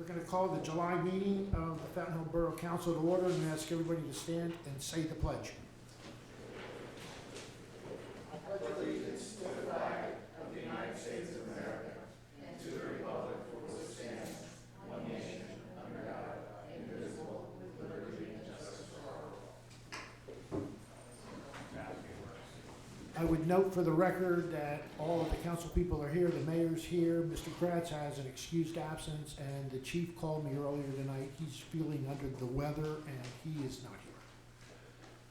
going to call the July meeting of the Fountain Hill Borough Council to order and ask everybody to stand and say the pledge. I would note for the record that all of the council people are here, the mayor's here, Mr. Kratz has an excused absence, and the chief called me earlier tonight. He's feeling under the weather, and he is not here.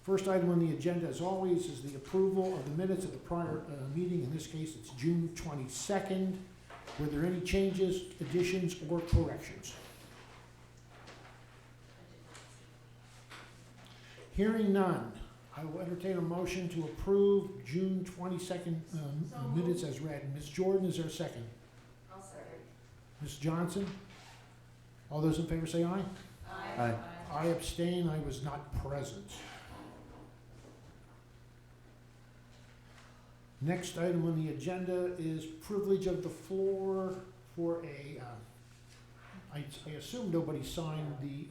First item on the agenda, as always, is the approval of the minutes of the prior meeting. In this case, it's June 22nd. Were there any changes, additions, or corrections? Hearing none. I will entertain a motion to approve June 22nd minutes as read. Ms. Jordan, is there a second? I'll second. Ms. Johnson? All those in favor say aye. Aye. I abstain, I was not present. Next item on the agenda is privilege of the floor for a, I assume nobody signed the,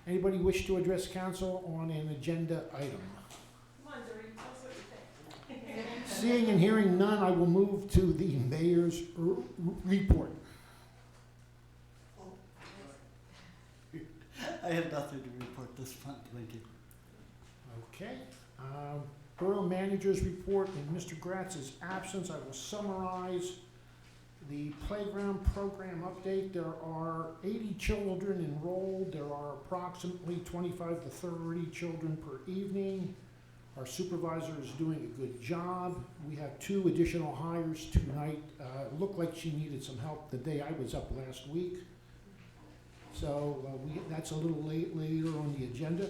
anybody wish to address council on an agenda item? Come on, Dory, tell us what you think. Seeing and hearing none, I will move to the mayor's report. I have nothing to report this month, thank you. Okay. Borough manager's report in Mr. Gratz's absence. I will summarize the playground program update. There are 80 children enrolled. There are approximately 25 to 30 children per evening. Our supervisor is doing a good job. We have 2 additional hires tonight. It looked like she needed some help the day I was up last week. So that's a little later on the agenda.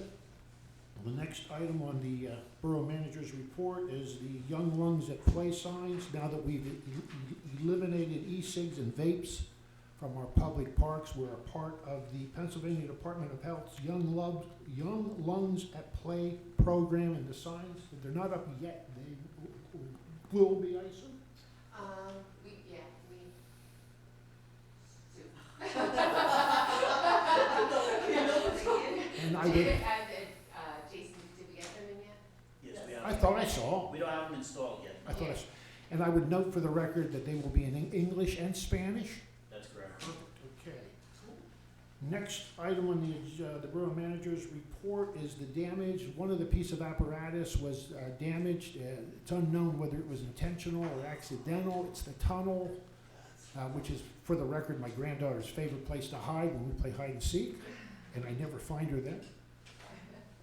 The next item on the borough manager's report is the Young Lungs at Play signs. Now that we've eliminated e-cigs and vapes from our public parks, we're a part of the Pennsylvania Department of Health's Young Lungs at Play program, and the signs, they're not up yet. They will be, I assume? And I would, Jason, did we get them in yet? Yes, we I have. thought I saw. We don't have them installed yet. I thought I saw. And I would note for the record that they will be in English and Spanish. That's correct. Okay. Next item on the borough manager's report is the damage. One of the piece of apparatus was damaged. It's unknown whether it was intentional or accidental. It's the tunnel, which is, for the record, my granddaughter's favorite place to hide when we play hide and seek, and I never find her then.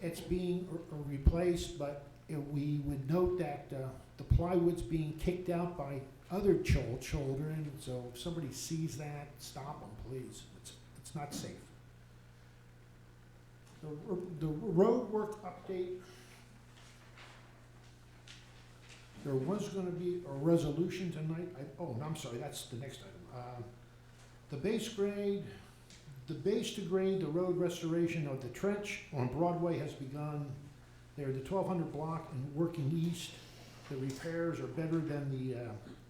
It's being replaced, but we would note that the plywood's being kicked out by other children, so if somebody sees that, stop them, please. It's not safe. The road work update. There was going to be a resolution tonight. I'm sorry, that's the next item. The base to grade the road restoration of the trench on Broadway has begun. They're the 1200 block and working east. The repairs are better than the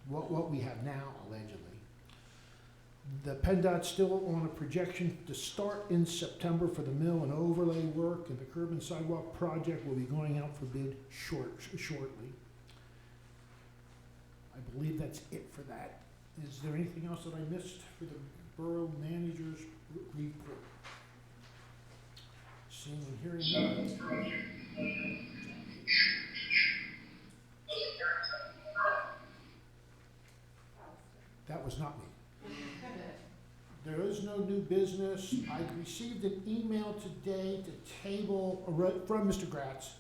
what we have now, allegedly. The PennDOT's still on a projection to start in September for the mill and overlay work, and the curb and sidewalk project will be going out for bid shortly. I believe that's it for that. Is there anything else that I missed for the borough manager's report? Seeing and hearing none. That was not me. There is no new business. I received an email today to table, from Mr. Gratz,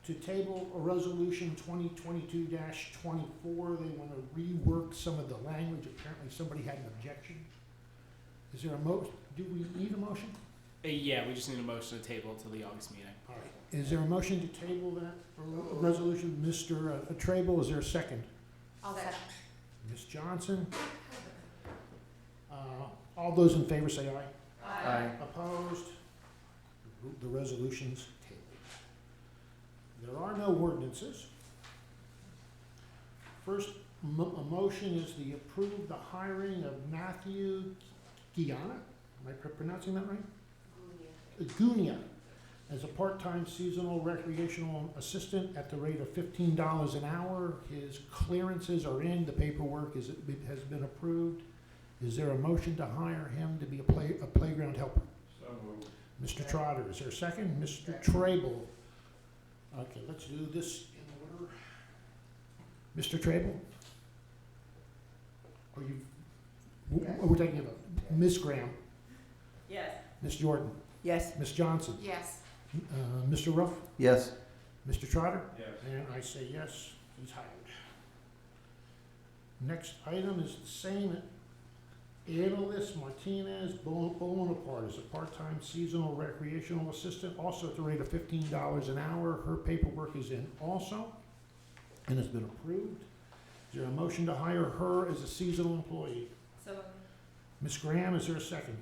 to table a resolution 2022-24. They want to rework some of the language. Apparently somebody had an objection. Is there a motion? Do we need a motion? Yeah, we just need a motion to table to the August meeting. All right. Is there a motion to table that resolution? Mr. Trable, is there a second? I'll second. Ms. Johnson? All those in favor say aye. Aye. Opposed? The resolution's tabled. There are no ordinances. First, a motion is to approve the hiring of Matthew Guyana, am I pronouncing that right? Gunia, as a part-time seasonal recreational assistant at the rate of $15 an hour. His clearances are in, the paperwork has been approved. Is there a motion to hire him to be a playground helper? So moved. Mr. Trotter, is there a second? Mr. Trable. Okay, let's do this in order. Mr. Trable? Are you, we're taking a vote. Ms. Graham, Yes. Ms. Jordan, Yes. Ms. Johnson, Yes. Mr. Ruff, Yes. Mr. Trotter? Yes. And I say yes, he's hired. Next item is the same. Annalise Martinez Bonaparte is a part-time seasonal recreational assistant, also at the rate of $15 an hour. Her paperwork is in also and has been approved. Is there a motion to hire her as a seasonal employee? So. Ms. Graham, is there a second?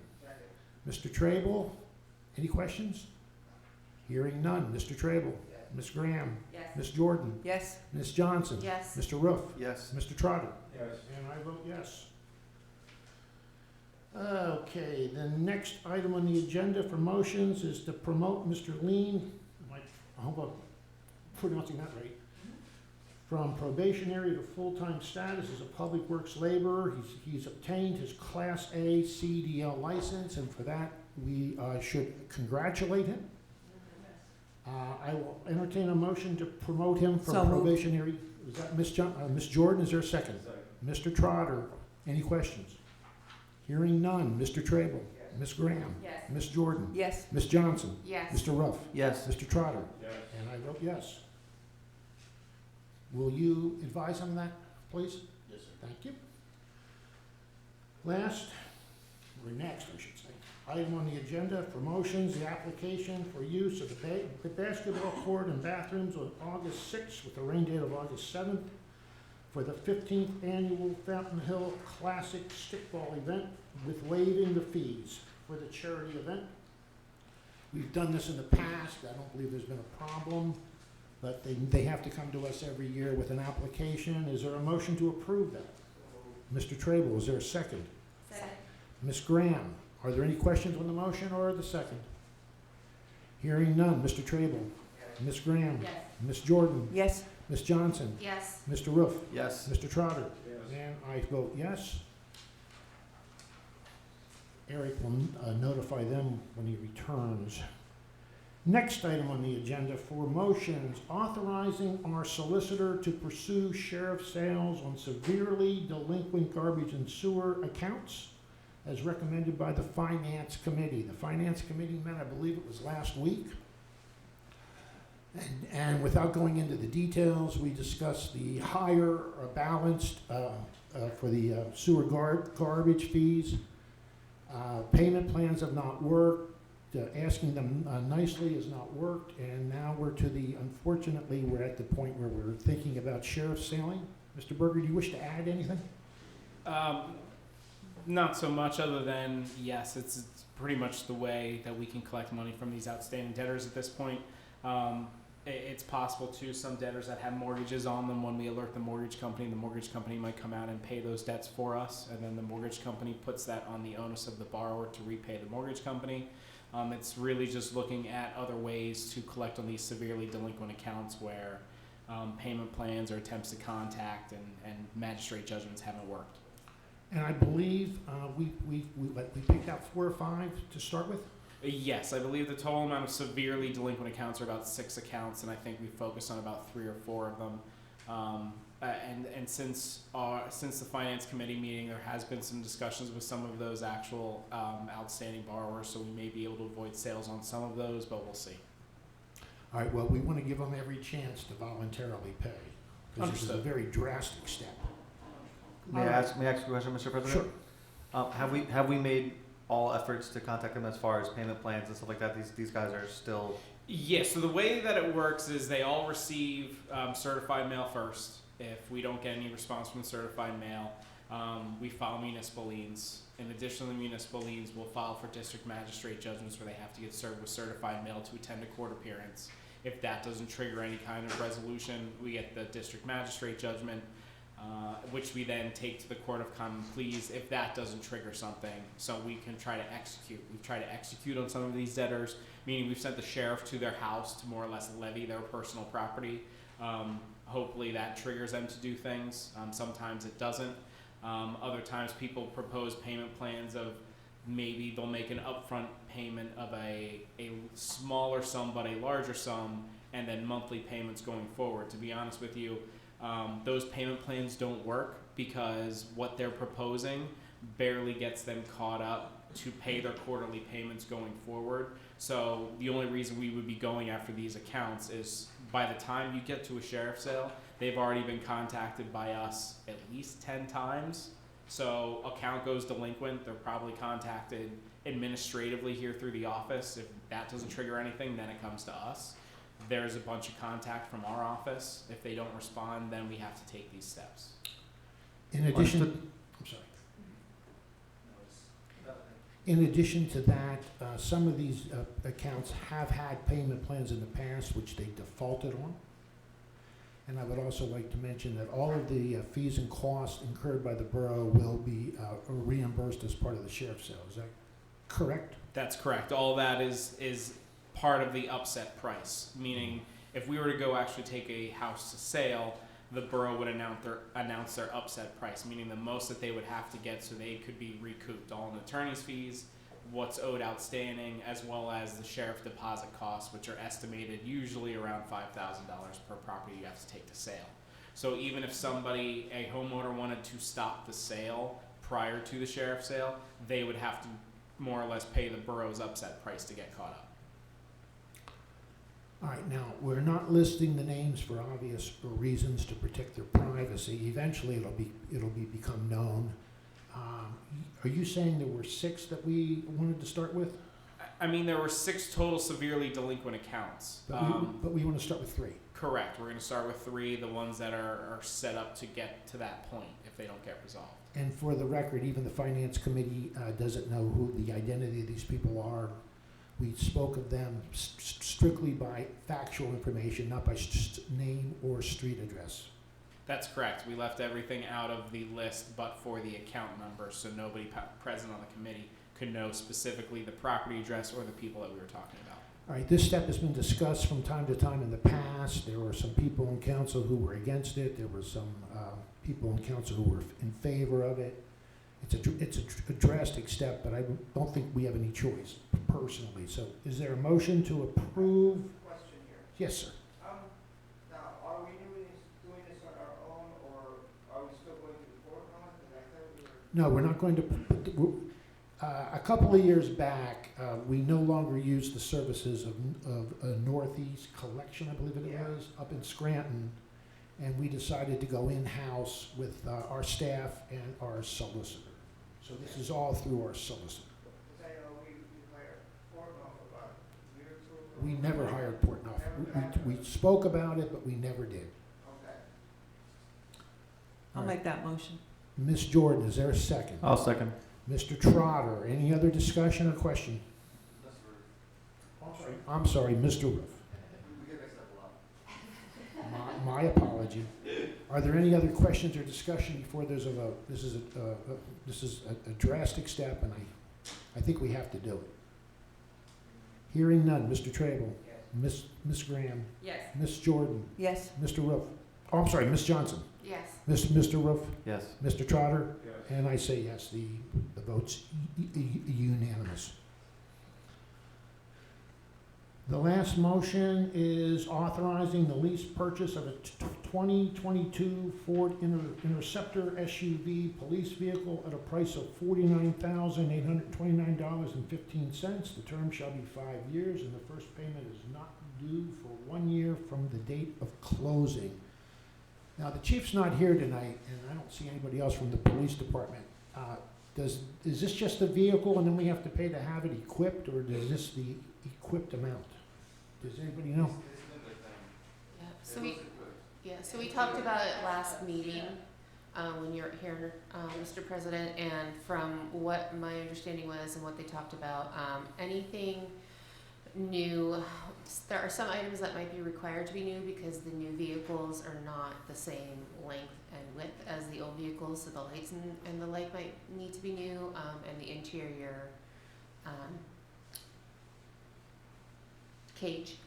Mr. Trable, any questions? Hearing none. Mr. Trable? Ms. Graham? Yes. Ms. Jordan? Yes. Ms. Johnson? Yes. Mr. Roof? Yes. Mr. Trotter? Yes. And I vote yes. Okay, the next item on the agenda for motions is to promote Mr. Lean, I hope I'm pronouncing that right, from probationary to full-time status as a public works laborer. He's obtained his Class A CDL license, and for that, we should congratulate him. I will entertain a motion to promote him from So moved. probationary. Is that Ms. Jordan, is there a second? Second. Mr. Trotter, any questions? Hearing none. Mr. Trable? Ms. Graham? Yes. Ms. Jordan? Yes. Ms. Johnson? Yes. Mr. Ruff? Yes. Mr. Trotter? Yes. And I vote yes. Will you advise on that, please? Yes, sir. Thank you. Last, or next, I should say, item on the agenda, promotions, the application for use of the basketball court and bathrooms on August 6th with a rain date of August 7th for the 15th annual Fountain Hill Classic Stickball event with waiving the fees for the charity event. We've done this in the past. I don't believe there's been a problem, but they have to come to us every year with an application. Is there a motion to approve that? Mr. Trable, is there a second? Second. Ms. Graham, are there any questions on the motion or the second? Hearing none. Mr. Trable? Ms. Graham? Yes. Ms. Jordan? Yes. Ms. Johnson? Yes. Mr. Roof? Yes. Mr. Trotter? Yes. And I vote yes. Eric will notify them when he returns. Next item on the agenda for motions, authorizing our solicitor to pursue sheriff sales on severely delinquent garbage and sewer accounts as recommended by the Finance Committee. The Finance Committee met, I believe it was last week. And without going into the details, we discussed the higher or balanced for the sewer garbage fees. Payment plans have not worked. Asking them nicely has not worked. And now unfortunately, we're at the point where we're thinking about sheriff selling. Mr. Berger, do you wish to add anything? Not so much, other than yes, it's pretty much the way that we can collect money from these outstanding debtors at this point. It's possible too, some debtors that have mortgages on them, when we alert the mortgage company might come out and pay those debts for us, and then the mortgage company puts that on the onus of the borrower to repay the mortgage company. It's really just looking at other ways to collect on these severely delinquent accounts where payment plans or attempts to contact and magistrate judgments haven't worked. And I believe we picked out 4 or 5 to start with. Yes, I believe the total amount of severely delinquent accounts are about 6 accounts, and I think we focused on about 3 or 4 of them. And since the Finance Committee meeting, there has been some discussions with some of those actual outstanding borrowers, so we may be able to avoid sales on some of those, but we'll see. All right, well, we want to give them every chance to voluntarily pay, because this is a Understood. very drastic step. May I ask a question, Mr. President? Sure. Have we made all efforts to contact them as far as payment plans and stuff like that? These guys are still. Yes, so the way that it works is they all receive certified mail first. If we don't get any response from the certified mail, we file municipal liens. In addition to the municipal liens, we'll file for district magistrate judgments where they have to get served with certified mail to attend a court appearance. If that doesn't trigger any kind of resolution, we get the district magistrate judgment. which we then take to the court of common pleas if that doesn't trigger something. So we can try to execute. We've tried to execute on some of these debtors, meaning we've sent the sheriff to their house to more or less levy their personal property. Hopefully that triggers them to do things. Sometimes it doesn't. Other times people propose payment plans of maybe they'll make an upfront payment of a smaller sum but a larger sum, and then monthly payments going forward. To be honest with you, those payment plans don't work because what they're proposing barely gets them caught up to pay their quarterly payments going forward. So the only reason we would be going after these accounts is by the time you get to a sheriff's sale, they've already been contacted by us at least 10 times. So account goes delinquent, they're probably contacted administratively here through the office. If that doesn't trigger anything, then it comes to us. There's a bunch of contact from our office. If they don't respond, then we have to take these steps. In addition, Understood. I'm sorry. In addition to that, some of these accounts have had payment plans in the past which they defaulted on. And I would also like to mention that all of the fees and costs incurred by the borough will be reimbursed as part of the sheriff's sale. Is that correct? That's correct. All that is part of the upset price, meaning if we were to go actually take a house to sale, the borough would announce their upset price, meaning the most that they would have to get so they could be recouped, all in attorney's fees, what's owed outstanding, as well as the sheriff deposit costs, which are estimated usually around $5,000 per property you have to take to sale. So even if somebody, a homeowner, wanted to stop the sale prior to the sheriff's sale, they would have to more or less pay the borough's upset price to get caught up. All right, now, we're not listing the names for obvious reasons to protect their privacy. Eventually, it'll become known. Are you saying there were 6 that we wanted to start with? I mean, there were 6 total severely delinquent accounts. But we want to start with 3. Correct. We're going to start with 3, the ones that are set up to get to that point if they don't get resolved. And for the record, even the finance committee doesn't know who the identity of these people are. We spoke of them strictly by factual information, not by name or street address. That's correct. We left everything out of the list but for the account number, so nobody present on the committee could know specifically the property address or the people that we were talking about. All right, this step has been discussed from time to time in the past. There were some people in council who were against it. There were some people in council who were in favor of it. It's a drastic step, but I don't think we have any choice personally. So is there a motion to approve? Question here. Yes, sir. Now, are we doing this on our own, or are we still going to the court on it? Because I thought we were. No, we're not going to. A couple of years back, we no longer use the services of Northeast Collection, I believe it was, up in Scranton. And we decided to go in-house with our staff and our solicitor. So this is all through our solicitor. Because I know we hired Portnoy about a year or 2 ago. We never hired Portnoy. We spoke about it, but we never did. Okay. I'll make that motion. Ms. Jordan, is there a second? I'll second. Mr. Trotter, any other discussion or question? I'm sorry, Mr. Roof. My apology. Are there any other questions or discussion before there's a vote? This is a drastic step, and I think we have to do it. Hearing none. Mr. Trable. Yes. Miss Graham. Yes. Miss Jordan. Yes. Mr. Roof. Oh, I'm sorry, Miss Johnson. Yes. Mr. Roof. Yes. Mr. Trotter. And I say yes. The vote's unanimous. The last motion is authorizing the lease purchase of a 2022 Ford Interceptor SUV police vehicle at a price of $49,829.15. The term shall be 5 years, and the first payment is not due for 1 year from the date of closing. Now, the chief's not here tonight, and I don't see anybody else from the police department. Is this just a vehicle, and then we have to pay to have it equipped, or is this the equipped amount? Does anybody know? Yeah, so we talked about it last meeting, when you were here, Mr. President, and from what my understanding was and what they talked about, anything new, there are some items that might be required to be new because the new vehicles are not the same length and width as the old vehicles, so the lights and the light might need to be new, and the interior, cage.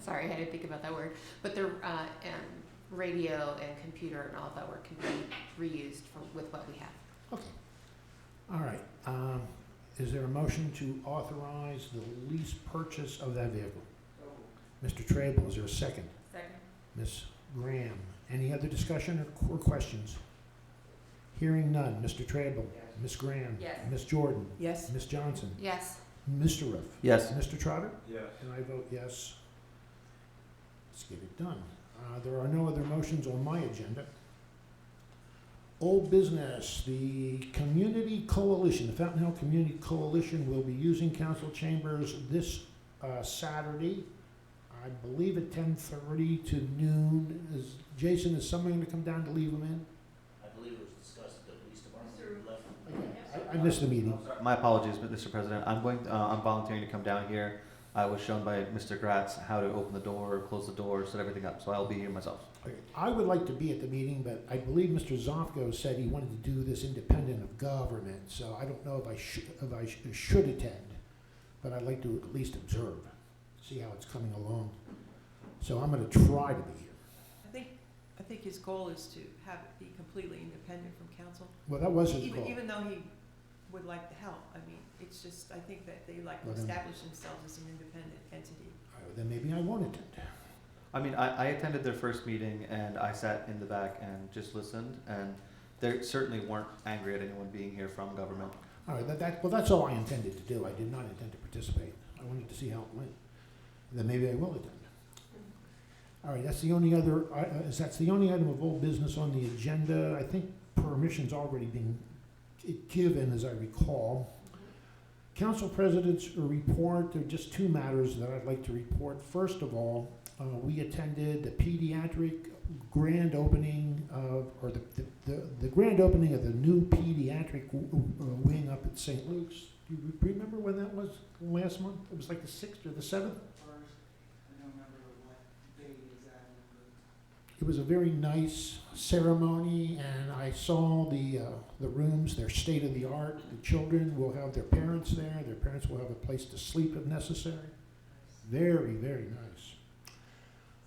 Sorry, I had to think about that word. But the radio and computer and all that work can be reused with what we have. Okay. All right. Is there a motion to authorize the lease purchase of that vehicle? Mr. Trable, is there a second? Second. Ms. Graham, any other discussion or questions? Hearing none. Mr. Trable? Yes. Ms. Graham? Yes. Ms. Jordan? Yes. Ms. Johnson? Yes. Mr. Ruff? Yes. Mr. Trotter? Yes. And I vote yes. Let's get it done. There are no other motions on my agenda. Old business, the Community Coalition, the Fountain Hill Community Coalition will be using council chambers this Saturday, I believe at 10:30 to noon. Jason, is someone going to come down to leave them in? I believe it was discussed at the police department left. I missed the meeting. My apologies, Mr. President. I'm volunteering to come down here. I was shown by Mr. Gratz how to open the door, close the door, set everything up, so I'll be here myself. Okay, I would like to be at the meeting, but I believe Mr. Zofko said he wanted to do this independent of government, so I don't know if I should attend, but I'd like to at least observe, see how it's coming along. So I'm going to try to be here. I think his goal is to have it be completely independent from council, Well, that was his even, goal. even though he would like the help. I mean, it's just, I think that they like to Well, then- establish themselves as an independent entity. Then maybe I won't attend. I mean, I attended their first meeting and I sat in the back and just listened, and they certainly weren't angry at anyone being here from government. All right, well, that's all I intended to do. I did not intend to participate. I wanted to see how it went. And then maybe I will attend. All right, that's the only other, that's the only item of old business on the agenda. I think permission's already been given, as I recall. Council President's report, there are just two matters that I'd like to report. First of all, we attended the pediatric grand opening of, or the grand opening of the new pediatric wing up at St. Luke's. Do you remember when that was last month? It was like the 6th or the 7th? I don't remember what date exactly. It was a very nice ceremony, and I saw the rooms. They're state of the art. The children will have their parents there. Their parents will have a place to sleep if necessary. Very, very nice.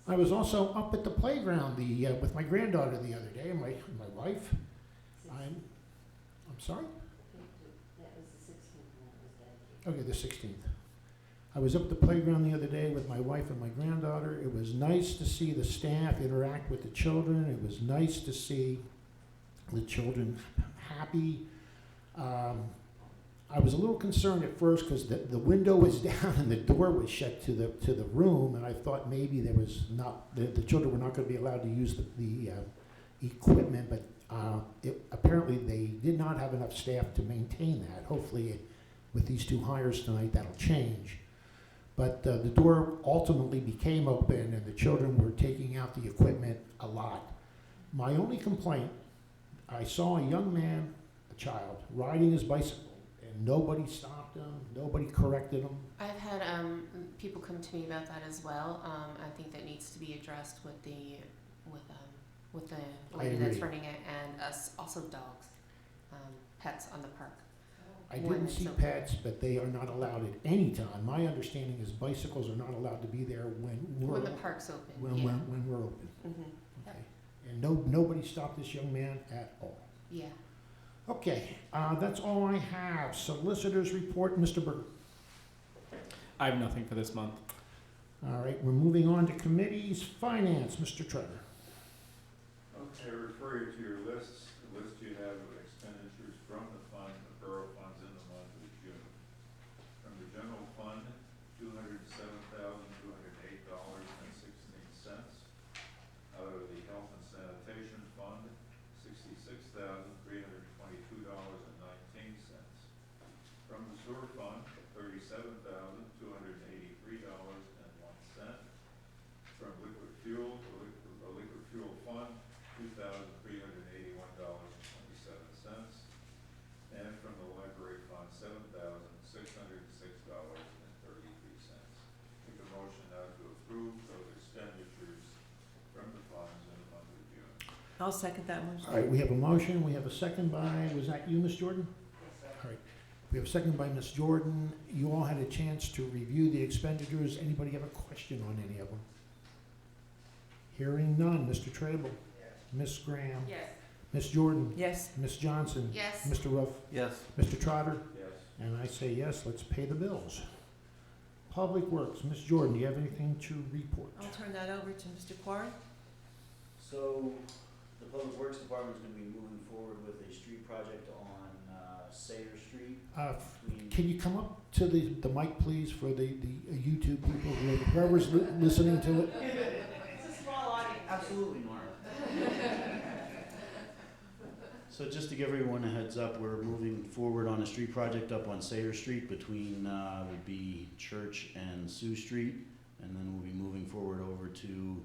I was also up at the playground with my granddaughter the other day, my wife. I'm sorry? That was the 16th when it was dedicated. Okay, the 16th. I was up at the playground the other day with my wife and my granddaughter. It was nice to see the staff interact with the children. It was nice to see the children happy. I was a little concerned at first because the window was down and the door was shut to the room, and I thought maybe there was not the children were not going to be allowed to use the equipment, but apparently they did not have enough staff to maintain that. Hopefully, with these two hires tonight, that'll change. But the door ultimately became open, and the children were taking out the equipment a lot. My only complaint, I saw a young man, a child, riding his bicycle, and nobody stopped him, nobody corrected him. I've had people come to me about that as well. I think that needs to be addressed with the I lady that's agree. running it, and us also dogs, pets on the park. I When didn't it's see open. pets, but they are not allowed at any time. My understanding is bicycles are not allowed to be there when we're When the park's open, when, yeah. when we're open. Mhm. Okay, and nobody stopped this young man at all. Yeah. Okay, that's all I have. Solicitors report, Mr. Berger. I have nothing for this month. All right, we're moving on to committees. Finance, Mr. Trevor. Okay, refer you to your lists. The list you have of expenditures from the fund, the borough funds in the month of June. From the general fund, $207,208.16. Out of the health and sanitation fund, $66,322.19. From the sewer fund, $37,283.01. From liquid fuel, the liquid fuel fund, $2,381.27, and from the library fund, $7,606.33. I'll second that motion. All right, we have a motion, we have a second by, was that you, Ms. Jordan? All right, we have a second by Ms. Jordan. You all had a chance to review the expenditures. Anybody have a question on any of them? Hearing none. Mr. Trable? Ms. Graham? Yes. Ms. Jordan? Yes. Ms. Johnson? Yes. Mr. Ruff? Yes. Mr. Trotter? Yes. And I say yes, let's pay the bills. Public Works, Ms. Jordan, do you have anything to report? I'll turn that over to Mr. Quarry. So, the Public Works Department is gonna be moving forward with a street project on, Sayre Street between. Can you come up to the mic, please, for the YouTube people, whoever's listening to it? It's a small audience. Absolutely, Norm. So just to give everyone a heads up, we're moving forward on a street project up on Sayre Street between, would be Church and Sioux Street. And then we'll be moving forward over to,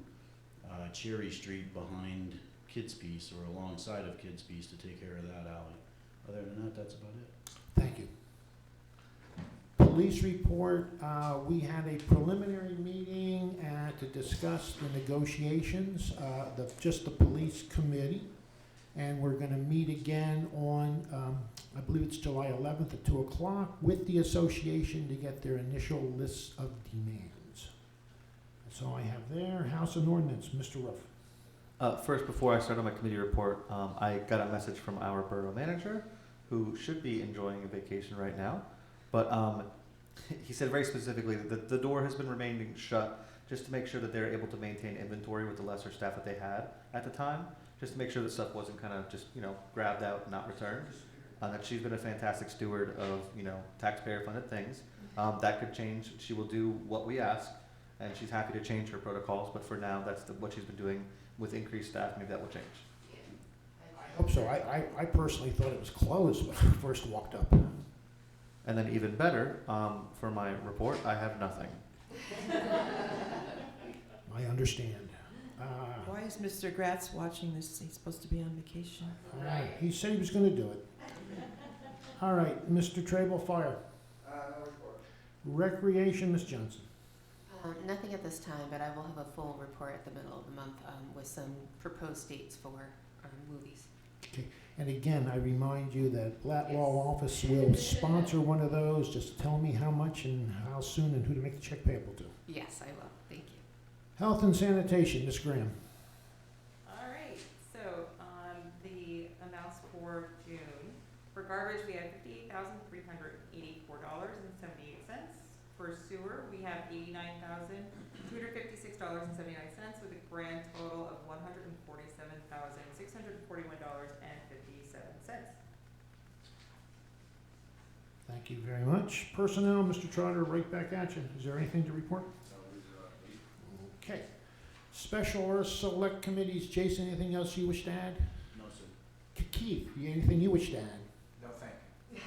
Cherry Street behind Kids Piece or alongside of Kids Piece to take care of that alley. Other than that, that's about it. Thank you. Police report, we had a preliminary meeting to discuss the negotiations, just the police committee. And we're gonna meet again on, I believe it's July 11th at 2 o'clock with the association to get their initial list of demands. That's all I have there. House and Ordinance, Mr. Ruff. First, before I start on my committee report, I got a message from our borough manager, who should be enjoying a vacation right now. But he said very specifically that the door has been remaining shut just to make sure that they're able to maintain inventory with the lesser staff that they had at the time, just to make sure that stuff wasn't kind of just, grabbed out and not returned. That she's been a fantastic steward of, taxpayer-funded things. That could change. She will do what we ask, and she's happy to change her protocols, but for now, that's what she's been doing with increased staff. Maybe that will change. I hope so. I personally thought it was closed when I first walked up. And then even better, for my report, I have nothing. I understand. Why is Mr. Gratz watching this? He's supposed to be on vacation. He said he was gonna do it. All right, Mr. Trable, Fire. No report. Recreation, Ms. Johnson. Nothing at this time, but I will have a full report at the middle of the month with some proposed dates for movies. And again, I remind you that Latwall office will sponsor one of those. Just tell me how much and how soon and who to make the check payable to. Yes, I will. Thank you. Health and sanitation, Ms. Graham. All right, so, the amounts for June, for garbage, we have $58,384.78. For sewer, we have $89,256.79 with a grand total of $147,641.57. Thank you very much. Personnel, Mr. Trotter, right back at you. Is there anything to report? Okay. Special or select committees, Jason, anything else you wish to add? No, sir. Keith, anything you wish to add? No, thank you.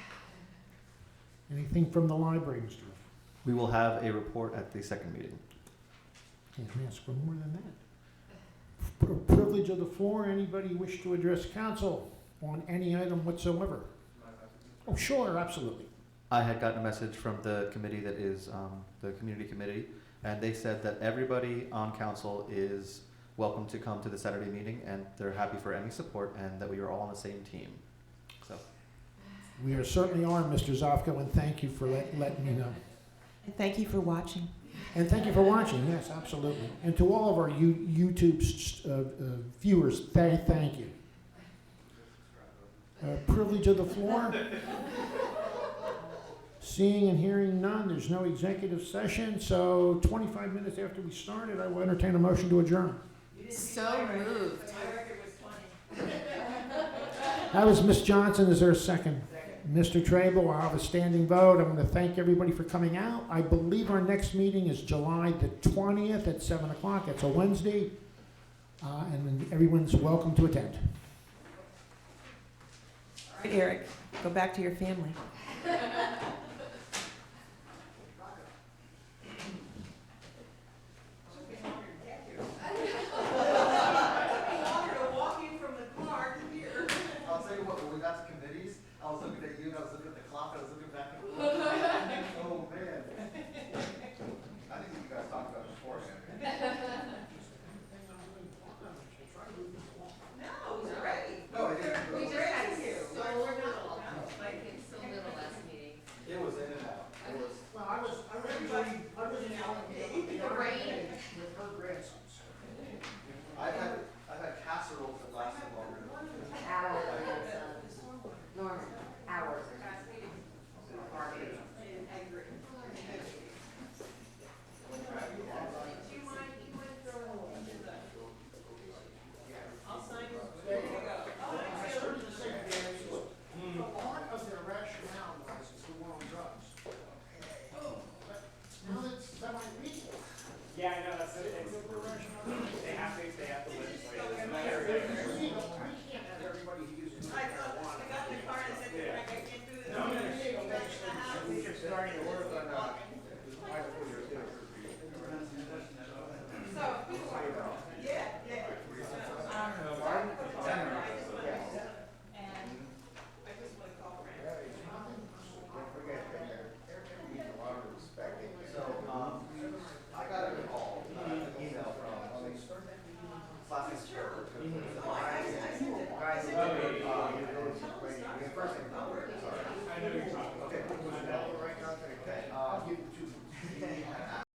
Anything from the library, Mr. Ruff? We will have a report at the second meeting. Can't ask for more than that. Privilege of the floor, anybody wish to address council on any item whatsoever? Oh, sure, absolutely. I had gotten a message from the committee that is the community committee, and they said that everybody on council is welcome to come to the Saturday meeting, and they're happy for any support, and that we are all on the same team. So, We are certainly are, Mr. Zofko, and thank you for letting me know. And thank you for watching. And thank you for watching, yes, absolutely. And to all of our YouTube viewers, thank you. Privilege of the floor. Seeing and hearing none, there's no executive session, so 25 minutes after we started, I will entertain a motion to adjourn. So moved. My record was 20. That was Ms. Johnson, is there a second? Mr. Trable, I'll have a standing vote. I'm going to thank everybody for coming out. I believe our next meeting is July the 20th at 7 o'clock. It's a Wednesday, and everyone's welcome to attend. All right, Eric, go back to your family.